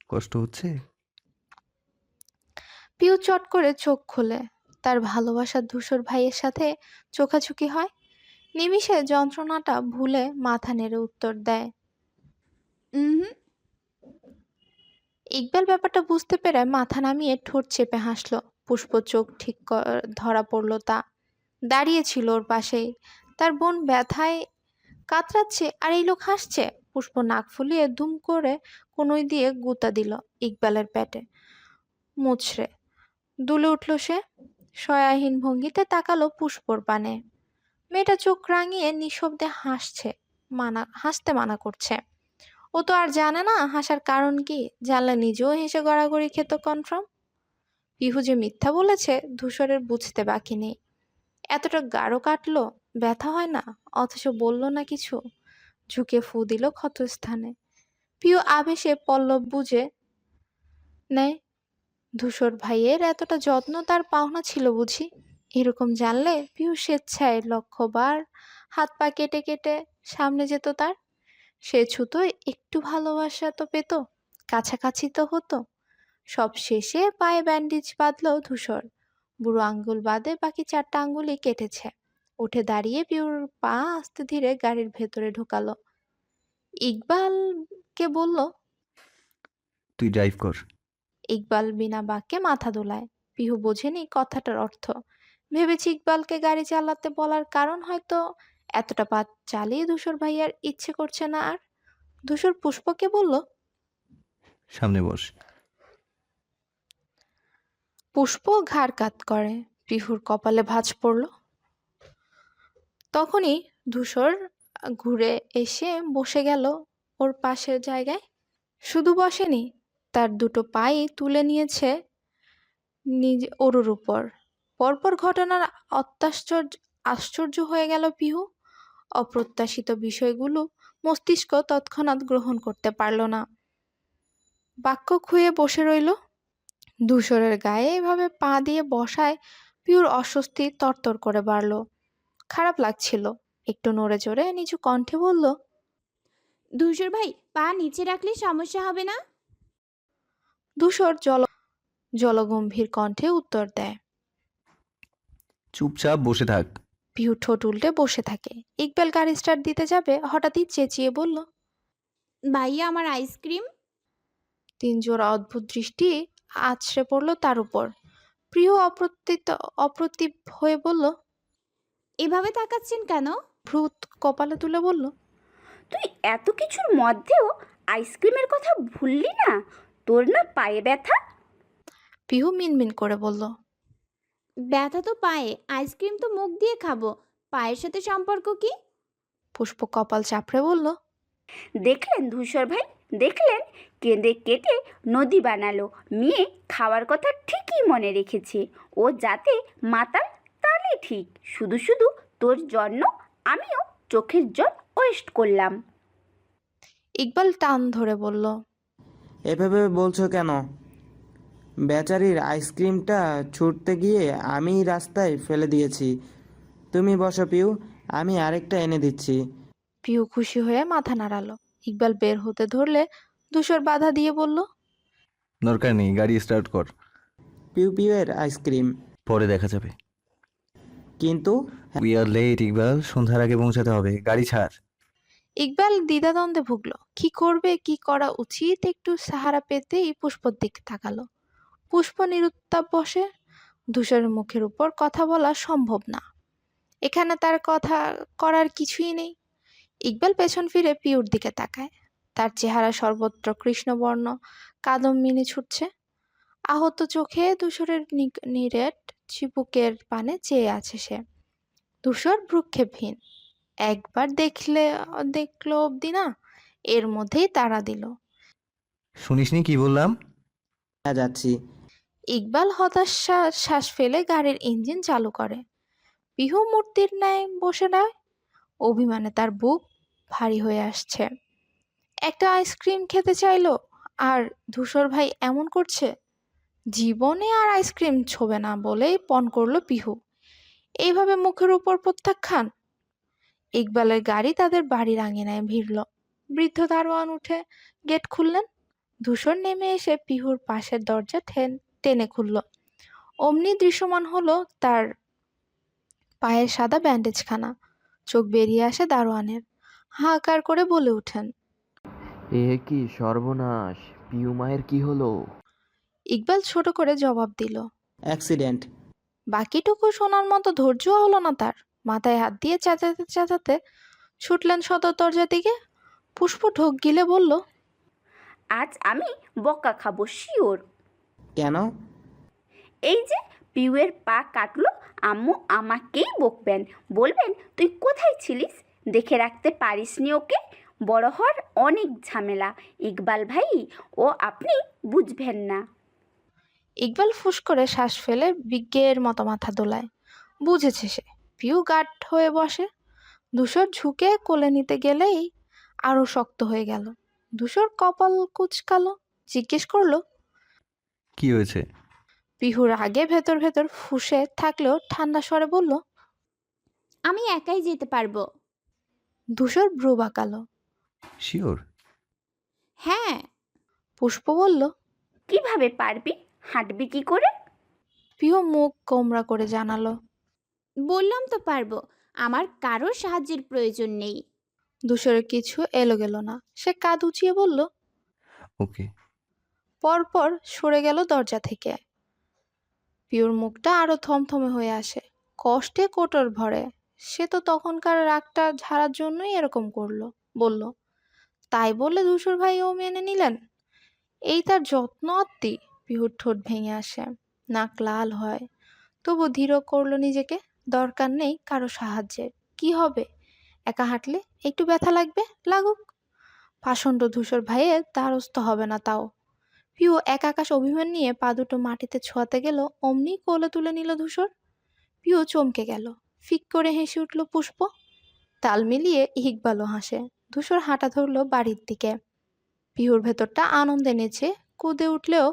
কষ্ট হচ্ছে? পিউ চট করে চোখ খোলে। তার ভালোবাসার ধূসর ভাইয়ের সাথে চোখাচোখি হয়। নিমিষে যন্ত্রণাটা ভুলে মাথা নেড়ে উত্তর দেয়। হুম। ইকবাল ব্যাপারটা বুঝতে পেরে মাথা নামিয়ে ঠোঁট চেপে হাসলো। পুষ্প চোখ ঠিক ধরা পড়লো তা। দাঁড়িয়েছিল ওর পাশেই। তার বোন ব্যথায় কাতরাচ্ছে আর এই লোক হাসছে। পুষ্প নাক ফুলিয়ে দুম করে কনুই দিয়ে গুঁতা দিল ইকবালের পেটে। মুচড়ে দুলে উঠল সে। সয়াহীন ভঙ্গিতে তাকালো পুষ্পর পানে। মেয়েটা চোখ রাঙিয়ে নিঃশব্দে হাসতে মানা করছে। ও তো আর জানে না হাসার কারণ কি। জানলে নিজেও হেসে গড়াগড়ি খেত কনফার্ম। পিহু যে মিথ্যা বলেছে ধূসরের বুঝতে বাকি নেই। এতটা গাঢ় কাটলো, ব্যথা হয় না, অথচ বলল না কিছু। ঝুঁকে ফু দিল ক্ষতস্থানে। পিহু আবেশে পল্লব বুঝে নেয়। ধূসর ভাইয়ের এতটা যত্ন তার পাওনা ছিল বুঝি। এরকম জানলে পিহু স্বেচ্ছায় লক্ষবার হাত পা কেটে কেটে সামনে যেত তার। সে ছুতো একটু ভালোবাসা তো পেত, কাছাকাছি তো হতো। সব শেষে পায়ে ব্যান্ডেজ বাঁধল ধূসর। বুড়ো আঙ্গুল বাদে বাকি 4টা আঙ্গুলই কেটেছে। উঠে দাঁড়িয়ে পিউর পা আস্তে ধীরে গাড়ির ভেতরে ঢোকালো। ইকবালকে বলল। তুই ড্রাইভ কর। ইকবাল বিনা বাক্যে মাথা দোলায়। পিহু বোঝেনি কথাটার অর্থ। ভেবেছি ইকবালকে গাড়ি চালাতে বলার কারণ হয়তো এতটা পা চালিয়ে ধূসর ভাইয়ার ইচ্ছে করছে না আর। ধূসর পুষ্পকে বলল। সামনে বস। পুষ্প ঘাড় কাত করে। পিহুর কপালে ভাঁজ পড়ল। তখনই ধূসর ঘুরে এসে বসে গেল ওর পাশের জায়গায়। শুধু বসেনি, তার দুটো পাই তুলে নিয়েছে নিজে ওর উপর। পরপর ঘটনার আশ্চর্য হয়ে গেল পিহু। অপ্রত্যাশিত বিষয়গুলো মস্তিষ্ক তৎক্ষণাৎ গ্রহণ করতে পারল না। বাক্য খুয়ে বসে রইল। ধূসরের গায়ে এভাবে পা দিয়ে বসায় পিহুর অস্বস্তি তরতর করে বাড়ল। খারাপ লাগছিল। একটু নড়ে চড়ে নিচু কণ্ঠে বলল। ধূসর ভাই, পা নিচে রাখলে সমস্যা হবে না? ধূসর জলগম্ভীর কণ্ঠে উত্তর দেয়। চুপচাপ বসে থাক। পিহু ঠোঁট উল্টে বসে থাকে। ইকবাল গাড়ি স্টার্ট দিতে যাবে, হঠাৎই চেঁচিয়ে বলল। ভাইয়া, আমার আইসক্রিম। 3 জোড়া অদ্ভুত দৃষ্টি আছড়ে পড়ল তার উপর। প্রিয় অপ্রতিভ হয়ে বলল। এভাবে তাকাচ্ছেন কেন? ভ্রুত কপালে তুলে বলল। তুই এত কিছুর মধ্যেও আইসক্রিমের কথা ভুললি না? তোর না পায়ে ব্যথা? পিহু মিনমিন করে বলল। ব্যথা তো পায়ে, আইসক্রিম তো মুখ দিয়ে খাবো, পায়ের সাথে সম্পর্ক কি? পুষ্প কপাল চাপড়ে বলল। দেখলেন ধূসর ভাই, দেখলেন? কেঁদে কেটে নদী বানালো। মেয়ে খাওয়ার কথা ঠিকই মনে রেখেছে। ও যাতে মাতাল তাহলে ঠিক। শুধু শুধু তোর জন্য আমিও চোখের জল ওয়েস্ট করলাম। ইকবাল টান ধরে বলল। এভাবে বলছো কেন? বেচারির আইসক্রিমটা ছুটতে গিয়ে আমি রাস্তায় ফেলে দিয়েছি। তুমি বসো পিউ, আমি আরেকটা এনে দিচ্ছি। পিহু খুশি হয়ে মাথা নাড়ালো। ইকবাল বের হতে ধরলে ধূসর বাধা দিয়ে বলল। দরকার নেই, গাড়ি স্টার্ট কর। পিউ পিউয়ের আইসক্রিম। পরে দেখা যাবে। কিন্তু উই আর লেট ইকবাল, সন্ধ্যার আগে পৌঁছাতে হবে। গাড়ি ছাড়। ইকবাল দ্বিধাদ্বন্দ্বে ভুগল। কি করবে, কি করা উচিত। একটু সাহারা পেতেই পুষ্পর দিকে তাকালো। পুষ্প নিরুত্তাপ বসে। ধূসরের মুখের উপর কথা বলা সম্ভব না। এখানে তার কথা করার কিছুই নেই। ইকবাল পেছন ফিরে পিউর দিকে তাকায়। তার চেহারা সর্বত্র কৃষ্ণবর্ণ কাদম মিনি ছুটছে। আহত চোখে ধূসরের নিরেট চিবুকের পানে চেয়ে আছে সে। ধূসর ভ্রুক্ষেপহীন। একবার দেখলো অব্দি না, এর মধ্যেই তাড়া দিল। শুনিসনি কি বললাম? যাচ্ছি। ইকবাল হতাশ শ্বাস ফেলে গাড়ির ইঞ্জিন চালু করে। পিহু মূর্তির ন্যায় বসে রয়। অভিমানে তার বুক ভারী হয়ে আসছে। একটা আইসক্রিম খেতে চাইলো, আর ধূসর ভাই এমন করছে। জীবনে আর আইসক্রিম ছোবে না বলেই পণ করলো পিহু। এইভাবে মুখের উপর প্রত্যাখ্যান। ইকবালের গাড়ি তাদের বাড়ির আঙিনায় ভিড়ল। বৃদ্ধ দারোয়ান উঠে গেট খুললেন। ধূসর নেমে এসে পিহুর পাশের দরজা টেনে খুলল। অমনি দৃশ্যমান হলো তার পায়ের সাদা ব্যান্ডেজখানা। চোখ বেরিয়ে আসে দারোয়ানের। হাহাকার করে বলে ওঠেন, এ কি সর্বনাশ! পিউ মায়ের কি হলো? ইকবাল ছোট করে জবাব দিল। অ্যাক্সিডেন্ট। বাকিটুকু শোনার মতো ধৈর্যও হলো না তার। মাথায় হাত দিয়ে চেঁচাতে চেঁচাতে ছুটলেন সদর দরজার দিকে। পুষ্প ঢোক গিলে বলল, আজ আমি বকা খাবো শিওর। কেন? এই যে পিউয়ের পা কাটলো, আম্মু আমাকেই বকবেন, বলবেন তুই কোথায় ছিলিস, দেখে রাখতে পারিসনি ওকে। বড় হওয়ার অনেক ঝামেলা ইকবাল ভাই, ও আপনি বুঝবেন না। ইকবাল ফুস করে শ্বাস ফেলে বিজ্ঞের মতো মাথা দোলায়। বুঝেছে সে। পিউ গাঢ় হয়ে বসে। ধূসর ঝুঁকে কোলে নিতে গেলেই আরো শক্ত হয়ে গেল। ধূসর কপাল কুঁচকালো, জিজ্ঞেস করলো, কি হয়েছে? পিহুর আগে ভেতর ভেতর ফুঁসে থাকলেও ঠান্ডা স্বরে বলল, আমি একাই যেতে পারবো। ধূসর ভ্রু বাঁকালো। শিওর? হ্যাঁ। পুষ্প বলল, কিভাবে পারবি, হাঁটবি কি করে? পিহু মুখ গোমরা করে জানালো। বললাম তো পারবো, আমার কারোর সাহায্যের প্রয়োজন নেই। ধূসরের কিছু এলো গেল না। সে কাঁধ উঁচিয়ে বলল। ওকে। পরপর সরে গেল দরজা থেকে। পিউর মুখটা আরো থমথমে হয়ে আসে, কষ্টে কোটর ভরে। সে তো তখনকার রাগটা ঝাড়ার জন্যই এরকম বলল। তাই বলে ধূসর ভাইও মেনে নিলেন? এই তার যত্ন আত্মি। পিহুর ঠোঁট ভেঙে আসে, নাক লাল হয়। তবু ধীর করলো নিজেকে। দরকার নেই কারো সাহায্যের। কি হবে, একা হাঁটলে একটু ব্যথা লাগবে, লাগুক। পাষণ্ড ধূসর ভাইয়ের দ্বারস্থ হবে না তাও। পিউ এক আকাশ অভিমান নিয়ে পা দুটো মাটিতে ছোঁয়াতে গেল, অমনি কোলে তুলে নিল ধূসর। পিউ চমকে গেল। ফিক করে হেসে উঠল পুষ্প। তাল মিলিয়ে ইকবালও হাসে। ধূসর হাঁটা ধরল বাড়ির দিকে। পিহুর ভেতরটা আনন্দে নেচে কুদে উঠলেও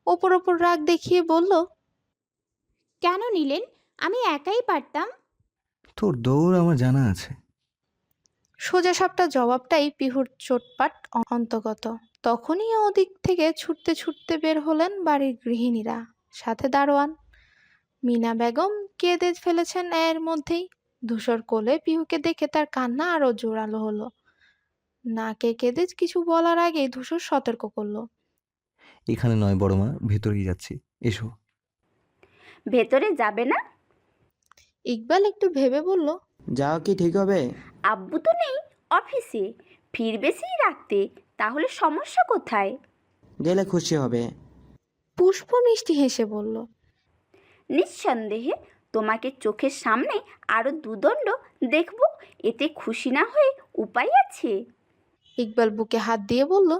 ওপর ওপর রাগ দেখিয়ে বলল, কেন নিলেন? আমি একাই পারতাম। তোর দৌড় আমার জানা আছে। সোজা সাপটা জবাবটাই পিহুর চোটপাট অন্তর্গত। তখনই ওদিক থেকে ছুটতে ছুটতে বের হলেন বাড়ির গৃহিণীরা, সাথে দারোয়ান। মিনা বেগম কেঁদে ফেলেছেন এর মধ্যেই। ধূসর কোলে পিহুকে দেখে তার কান্না আরো জোরালো হলো। নাকে কেঁদে কিছু বলার আগেই ধূসর সতর্ক করলো, এখানে নয় বড় মা, ভেতরেই যাচ্ছি, এসো। ভেতরে যাবে না? ইকবাল একটু ভেবে বলল, যাও কি ঠিক হবে? আব্বু তো নেই অফিসে, ফিরবে সেই রাখতে, তাহলে সমস্যা কোথায়? গেলে খুশি হবে। পুষ্প মিষ্টি হেসে বলল, নিঃসন্দেহে তোমাকে চোখের সামনে আরও দুদণ্ড দেখব, এতে খুশি না হয়ে উপায় আছে? ইকবাল বুকে হাত দিয়ে বলল।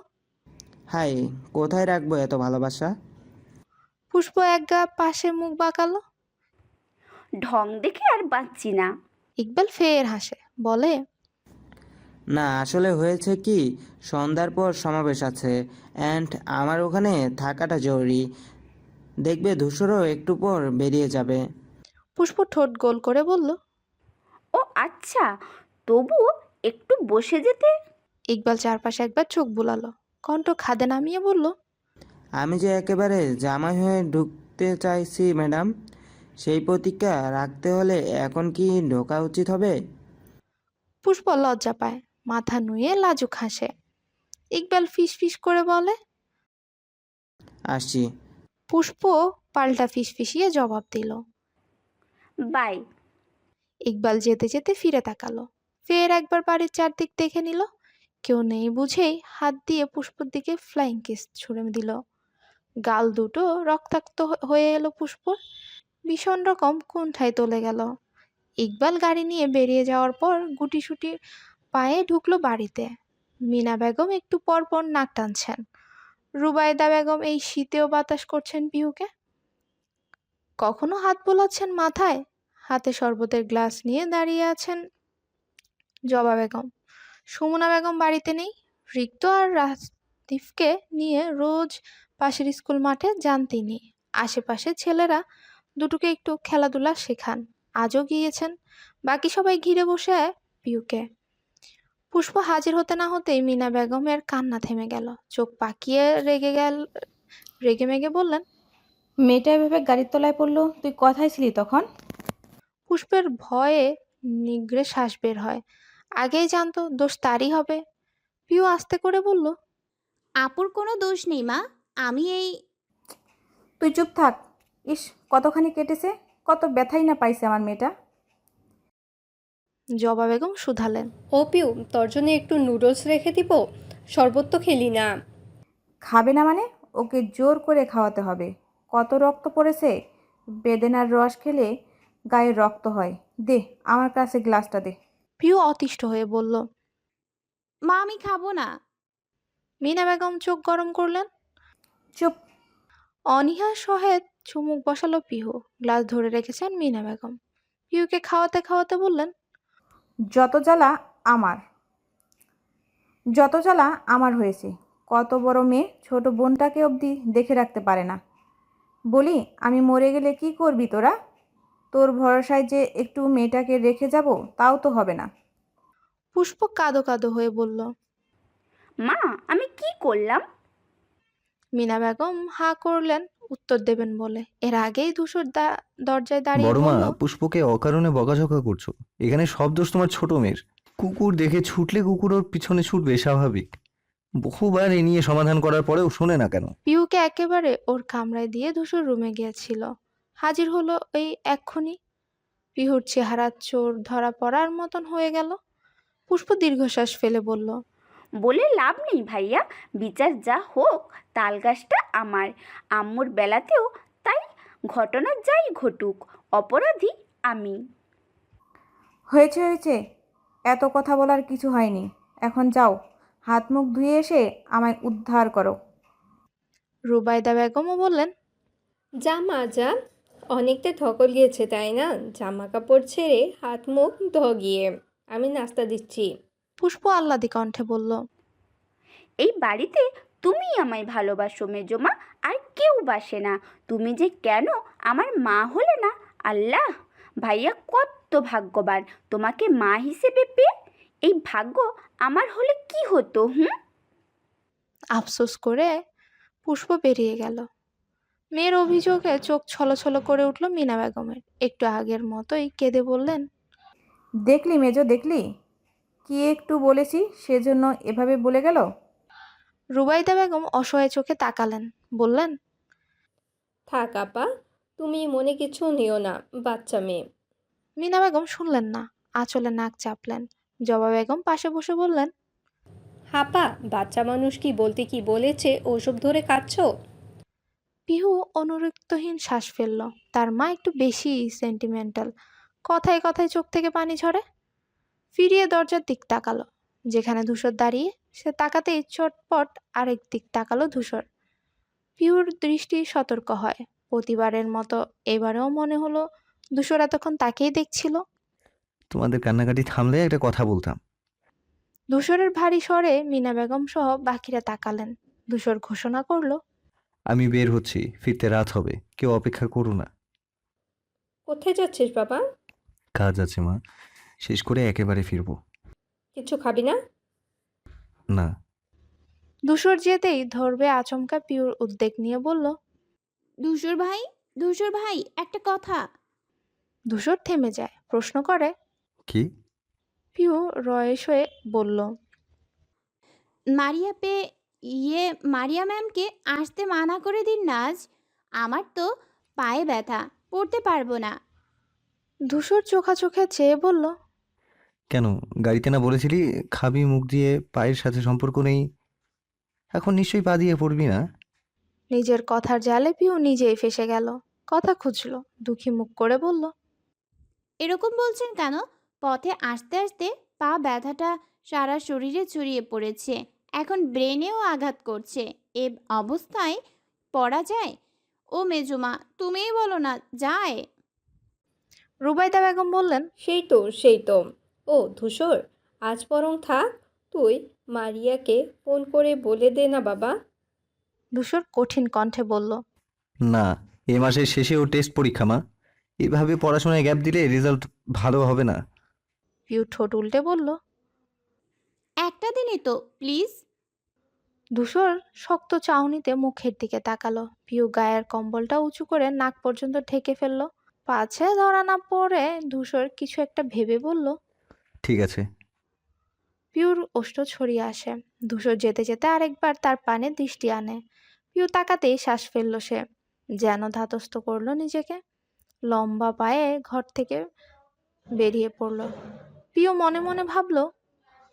হাই, কোথায় রাখবো এত ভালোবাসা? পুষ্প একগা পাশে মুখ বাঁকালো। ঢং দেখে আর বাঁচছি না। ইকবাল ফের হাসে, বলে, না, আসলে হয়েছে কি, সন্ধ্যার পর সমাবেশ আছে অ্যান্ড আমার ওখানে থাকাটা জরুরি। দেখবে ধূসরও একটু পর বেরিয়ে যাবে। পুষ্প ঠোঁট গোল করে বলল। ও আচ্ছা, তবুও একটু বসে যেতে। ইকবাল চারপাশে একবার চোখ বুলালো, কণ্ঠ খাদে নামিয়ে বলল, আমি যে একেবারে জামাই হয়ে ঢুকতে চাইছি ম্যাডাম, সেই প্রতিজ্ঞা রাখতে হলে এখন কি ঢোকা উচিত হবে? পুষ্প লজ্জা পায়, মাথা নুয়ে লাজুক হাসে। ইকবাল ফিস ফিস করে বলে। আসছি। পুষ্প পাল্টা ফিসফিসিয়ে জবাব দিল। বাই। ইকবাল যেতে যেতে ফিরে তাকালো। ফের একবার বাড়ির চারদিক দেখে নিল। কেউ নেই বুঝেই হাত দিয়ে পুষ্পর দিকে ফ্লাইং কিস ছুঁড়ে দিল। গাল দুটো রক্তাক্ত হয়ে এলো পুষ্পর। ভীষণ রকম কুণ্ঠায় তোলে গেল। ইকবাল গাড়ি নিয়ে বেরিয়ে যাওয়ার পর গুটিসুটি পায়ে ঢুকলো বাড়িতে। মিনা বেগম একটু পর পর নাক টানছেন। রুবায়দা বেগম এই শীতেও বাতাস করছেন পিহুকে। কখনো হাত বোলাচ্ছেন মাথায়। হাতে শরবতের গ্লাস নিয়ে দাঁড়িয়ে আছেন জবা বেগম। সুমনা বেগম বাড়িতে নেই। রিক্ত আর রাস্তিফকে নিয়ে রোজ পাশের স্কুল মাঠে যান তিনি। আশেপাশে ছেলেরা দুটোকে একটু খেলাধুলা শেখান। আজও গিয়েছেন। বাকি সবাই ঘিরে বসে পিহুকে। পুষ্প হাজির হতে না হতেই মিনা বেগমের কান্না থেমে গেল। চোখ পাকিয়ে রেগে মেগে বললেন, মেয়েটা এভাবে গাড়ির তলায় পড়লো, তুই কোথায় ছিলি তখন? পুষ্পের ভয়ে নিগড়ে শ্বাস বের হয়। আগেই জানতো দোষ তারই হবে। পিউ আস্তে করে বলল, আপুর কোনো দোষ নেই মা। আমি এই তুই চুপ থাক। ইস, কতখানি কেটেছে, কত ব্যথাই না পাইছে আমার মেয়েটা। জবা বেগম শুধালেন, ও পিউ, তোর জন্য একটু নুডলস রেখে দিব? শরবত তো খেলি না। খাবে না মানে? ওকে জোর করে খাওয়াতে হবে। কত রক্ত পড়েছে, বেদেনার রস খেলে গায়ে রক্ত হয়। দে আমার কাছে গ্লাসটা দে। পিউ অতিষ্ঠ হয়ে বলল। মা আমি খাবো না। মিনা বেগম চোখ গরম করলেন। চুপ। অনীহা সহেত চুমুক বসালো পিহু। গ্লাস ধরে রেখেছেন মিনা বেগম। পিহুকে খাওয়াতে খাওয়াতে বললেন, যত জ্বালা আমার, যত জ্বালা আমার হয়েছে। কত বড় মেয়ে ছোট বোনটাকে অবধি দেখে রাখতে পারে না। বলি আমি মরে গেলে কি করবি তোরা? তোর ভরসায় যে একটু মেয়েটাকে রেখে যাব, তাও তো হবে না। পুষ্প কাঁদো কাঁদো হয়ে বলল। মা, আমি কি করলাম? মিনা বেগম হা করলেন উত্তর দেবেন বলে। এর আগেই ধূসর দরজায় দাঁড়িয়ে বড় মা, বলল, পুষ্পকে অকারণে বকাঝকা করছো। এখানে সব দোষ তোমার ছোট মেয়ের। কুকুর দেখে ছুটলে কুকুর ওর পিছনে ছুটবে, স্বাভাবিক। বহুবার এ নিয়ে সমাধান করার পরেও শোনে না কেন? পিহুকে একেবারে ওর কামরায় দিয়ে ধূসর রুমে গিয়েছিল। হাজির হলো এই এক্ষুনি। পিহুর চেহারা চোর ধরা পড়ার মতন হয়ে গেল। পুষ্প দীর্ঘশ্বাস ফেলে বলল, বলে লাভ নেই ভাইয়া, বিচার যা হোক তালগাছটা আমার। আম্মুর বেলাতেও তাই। ঘটনা যাই ঘটুক, অপরাধী আমি। হয়েছে হয়েছে, এত কথা বলার কিছু হয়নি। এখন যাও, হাত মুখ ধুয়ে এসে আমায় উদ্ধার করো। রুবাইদা বেগমও বললেন, যা মা যা, অনেকটা ধকল গিয়েছে তাই না? জামা কাপড় ছেড়ে হাত মুখ ধো গিয়ে, আমি নাস্তা দিচ্ছি। পুষ্প আহ্লাদি কণ্ঠে বলল, এই বাড়িতে তুমি আমায় ভালোবাসো মেজমা, আর কেউ বাসে না। তুমি যে কেন আমার মা হলে না, আল্লাহ! ভাইয়া কত ভাগ্যবান তোমাকে মা হিসেবে পেয়ে। এই ভাগ্য আমার হলে কি হতো? আফসোস করে পুষ্প বেরিয়ে গেল। মেয়ের অভিযোগে চোখ ছলছল করে উঠল মিনা বেগমের। একটু আগের মতোই কেঁদে বললেন, দেখলি মেজো, দেখলি কি একটু বলেছি সেজন্য এভাবে বলে গেল। রুবাইদা বেগম অসহায় চোখে তাকালেন, বললেন, থাক আপা, তুমি মনে কিছু নিও না, বাচ্চা মেয়ে। মিনা বেগম শুনলেন না, আঁচলে নাক চাপলেন। জবা বেগম পাশে বসে বললেন, হাপা, বাচ্চা মানুষ কি বলতে কি বলেছে ওসব ধরে কাঁদছো? পিহু অনুরক্তহীন শ্বাস ফেলল। তার মা একটু বেশি সেন্টিমেন্টাল। কথায় কথায় চোখ থেকে পানি ঝরে। ফিরিয়ে দরজার দিক তাকালো। যেখানে ধূসর দাঁড়িয়ে, সে তাকাতেই চটপট আরেক দিক তাকালো ধূসর। পিহুর দৃষ্টি সতর্ক হয়। প্রতিবারের মতো এবারেও মনে হলো ধূসর এতক্ষণ তাকেই দেখছিল। তোমাদের কান্নাকাটি থামলে একটা কথা বলতাম। ধূসরের ভারী স্বরে মিনা বেগম সহ বাকিরা তাকালেন। ধূসর ঘোষণা করলো, আমি বের হচ্ছি, ফিরতে রাত হবে, কেউ অপেক্ষা করো না। কোথায় যাচ্ছিস বাবা? কাজ আছে মা, শেষ করে একেবারে ফিরবো। কিছু খাবি না? না। ধূসর যেতেই ধরবে আচমকা পিউর উদ্বেগ নিয়ে বলল, ধূসর ভাই, ধূসর ভাই, একটা কথা। ধূসর থেমে যায়, প্রশ্ন করে। কি? পিউ রয়েস হয়ে বলল, মারিয়া ম্যামকে আসতে মানা করে দিন না আজ। আমার তো পায়ে ব্যথা, পড়তে পারবো না। ধূসর চোখা চোখে চেয়ে বলল, কেন, গাড়িতে না বলেছিলি খাবি মুখ দিয়ে, পায়ের সাথে সম্পর্ক নেই? এখন নিশ্চয়ই পা দিয়ে পড়বি না? নিজের কথার জালে পিউ নিজেই ফেসে গেল। কথা খুঁজলো, দুঃখী মুখ করে বলল, এরকম বলছেন কেন? পথে আসতে আসতে পা ব্যথাটা সারা শরীরে ছড়িয়ে পড়েছে, এখন ব্রেনেও আঘাত করছে। এ অবস্থায় পড়া যায়? ও মেজুমা, তুমিই বলো না যায়? রুবাইদা বেগম বললেন, সেই তো। ও ধূসর, আজ বরং থাক, তুই মারিয়াকে ফোন করে বলে দে না বাবা। ধূসর কঠিন কণ্ঠে বলল, না, এ মাসের শেষে ও টেস্ট পরীক্ষা মা। এভাবে পড়াশোনায় গ্যাপ দিলে রেজাল্ট ভালো হবে না। পিউ ঠোঁট উল্টে বলল, একটা দিনই তো, প্লিজ। ধূসর শক্ত চাউনিতে মুখের দিকে তাকালো। পিউ গায়ের কম্বলটা উঁচু করে নাক পর্যন্ত ঢেকে ফেললো। পাছে ধরা না পড়ে ধূসর কিছু একটা ভেবে বলল। ঠিক আছে। পিউর ওষ্ঠ ছড়িয়ে আসে। ধূসর যেতে যেতে আরেকবার তার পানে দৃষ্টি আনে। পিউ তাকাতেই শ্বাস ফেলল সে, যেন ধাতস্থ করলো নিজেকে। লম্বা পায়ে ঘর থেকে বেরিয়ে পড়ল। পিউ মনে মনে ভাবলো,